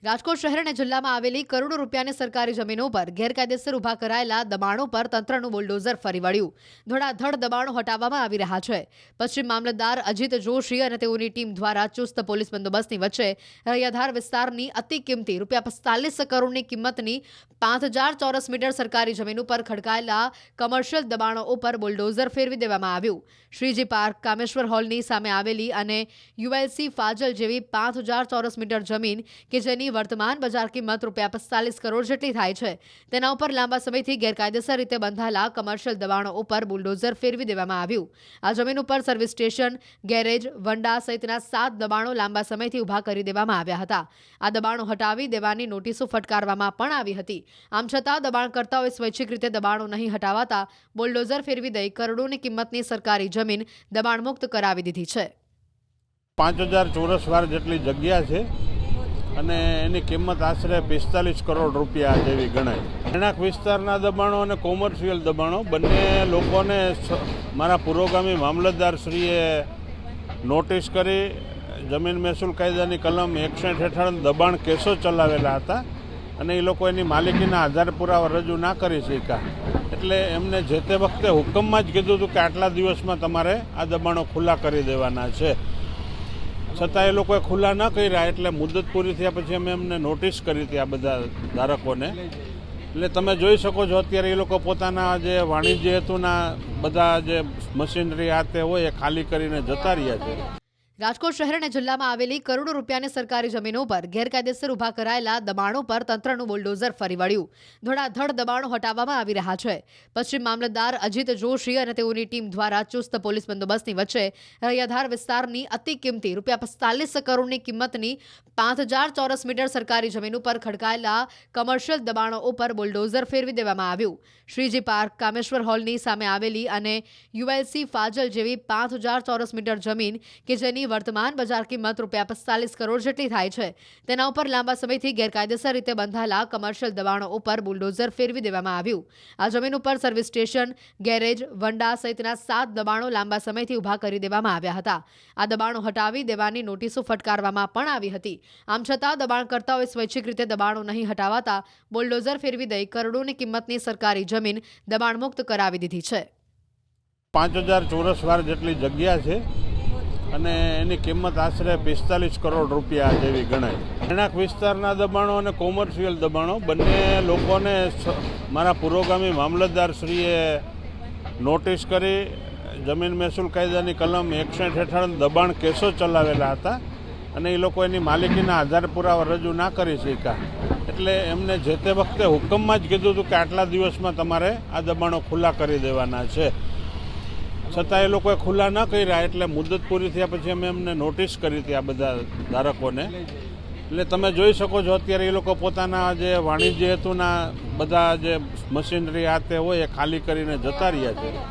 રાજકોટ શહેર અને જિલ્લામાં આવેલી કરોડો રૂપિયાની સરકારી જમીનો પર ગેરકાયદેસર ઉભા કરાયેલા દબાણો પર તંત્રનું બુલડોઝર ફરી વળ્યું. ધડાધડ દબાણો હટાવવામાં આવી રહ્યા છે. પશ્ચિમ મામલતદાર અજીત જોશી અને તેઓની ટીમ દ્વારા ચુસ્ત પોલીસ બંદોબસ્તની વચ્ચે રૈયાધાર વિસ્તારની અતિ કિંમતી ₹45 કરોડની કિંમતની 5000 ચોરસ મીટર સરકારી જમીન ઉપર ખડકાયેલા કમર્શિયલ દબાણો ઉપર બુલડોઝર ફેરવી દેવામાં આવ્યું. શ્રીજી પાર્ક, કામેશ્વર હોલની સામે આવેલી અને યુએલસી ફાજલ જેવી 5000 ચોરસ મીટર જમીન કે જેની વર્તમાન બજાર કિંમત ₹45 કરોડ જેટલી થાય છે, તેના ઉપર લાંબા સમયથી ગેરકાયદેસર રીતે બંધાયેલા કમર્શિયલ દબાણો ઉપર બુલડોઝર ફેરવી દેવામાં આવ્યું. આ જમીન ઉપર સર્વિસ સ્ટેશન, ગેરેજ, વંડા સહિતના 7 દબાણો લાંબા સમયથી ઉભા કરી દેવામાં આવ્યા હતા. આ દબાણો હટાવી દેવાની નોટિસો ફટકારવામાં પણ આવી હતી. આમ છતાં દબાણકર્તાઓએ સ્વૈચ્છિક રીતે દબાણો નહીં હટાવાતા બુલડોઝર ફેરવી દઈ કરોડોની કિંમતની સરકારી જમીન દબાણમુક્ત કરાવી દીધી છે. 5000 ચોરસ વાર જેટલી જગ્યા છે અને એની કિંમત આશરે 45 કરોડ રૂપિયા જેવી ગણાય. રહેણાંક વિસ્તારના દબાણો અને કોમર્શિયલ દબાણો બંને લોકોને મારા પુરોગામી મામલતદારશ્રીએ નોટિસ કરી જમીન મહેસૂલ કાયદાની કલમ 61 હેઠળ દબાણ કેસો ચલાવેલા હતા અને એ લોકો એની માલિકીના આધાર પુરાવા રજૂ ના કરી શક્યા. એટલે એમને જે તે વખતે હુકમમાં જ કીધું હતું કે આટલા દિવસમાં તમારે આ દબાણો ખુલ્લા કરી દેવાના છે. છતાં એ લોકોએ ખુલ્લા ન કર્યા એટલે મુદત પૂરી થયા પછી અમે એમને નોટિસ કરી હતી આ બધા ધારકોને. એટલે તમે જોઈ શકો છો અત્યારે એ લોકો પોતાના જે વાણિજ્ય હેતુના બધા જે મશીનરી આ તે હોય એ ખાલી કરીને જતા રહ્યા છે. રાજકોટ શહેર અને જિલ્લામાં આવેલી કરોડો રૂપિયાની સરકારી જમીનો પર ગેરકાયદેસર ઉભા કરાયેલા દબાણો પર તંત્રનું બુલડોઝર ફરી વળ્યું. ધડાધડ દબાણો હટાવવામાં આવી રહ્યા છે. પશ્ચિમ મામલતદાર અજીત જોશી અને તેઓની ટીમ દ્વારા ચુસ્ત પોલીસ બંદોબસ્તની વચ્ચે રૈયાધાર વિસ્તારની અતિ કિંમતી ₹45 કરોડની કિંમતની 5000 ચોરસ મીટર સરકારી જમીન ઉપર ખડકાયેલા કમર્શિયલ દબાણો ઉપર બુલડોઝર ફેરવી દેવામાં આવ્યું. શ્રીજી પાર્ક, કામેશ્વર હોલની સામે આવેલી અને યુએલસી ફાજલ જેવી 5000 ચોરસ મીટર જમીન કે જેની વર્તમાન બજાર કિંમત ₹45 કરોડ જેટલી થાય છે, તેના ઉપર લાંબા સમયથી ગેરકાયદેસર રીતે બંધાયેલા કમર્શિયલ દબાણો ઉપર બુલડોઝર ફેરવી દેવામાં આવ્યું. આ જમીન ઉપર સર્વિસ સ્ટેશન, ગેરેજ, વંડા સહિતના 7 દબાણો લાંબા સમયથી ઉભા કરી દેવામાં આવ્યા હતા. આ દબાણો હટાવી દેવાની નોટિસો ફટકારવામાં પણ આવી હતી. આમ છતાં દબાણકર્તાઓએ સ્વૈચ્છિક રીતે દબાણો નહીં હટાવાતા બુલડોઝર ફેરવી દઈ કરોડોની કિંમતની સરકારી જમીન દબાણમુક્ત કરાવી દીધી છે. 5000 ચોરસ વાર જેટલી જગ્યા છે અને એની કિંમત આશરે 45 કરોડ રૂપિયા જેવી ગણાય. રહેણાંક વિસ્તારના દબાણો અને કોમર્શિયલ દબાણો બંને લોકોને મારા પુરોગામી મામલતદારશ્રીએ નોટિસ કરી જમીન મહેસૂલ કાયદાની કલમ 61 હેઠળ દબાણ કેસો ચલાવેલા હતા અને એ લોકો એની માલિકીના આધાર પુરાવા રજૂ ના કરી શક્યા. એટલે એમને જે તે વખતે હુકમમાં જ કીધું હતું કે આટલા દિવસમાં તમારે આ દબાણો ખુલ્લા કરી દેવાના છે. છતાં એ લોકોએ ખુલ્લા ન કર્યા એટલે મુદત પૂરી થયા પછી અમે એમને નોટિસ કરી હતી આ બધા ધારકોને. એટલે તમે જોઈ શકો છો અત્યારે એ લોકો પોતાના જે વાણિજ્ય હેતુના બધા જે મશીનરી આ તે હોય એ ખાલી કરીને જતા રહ્યા છે.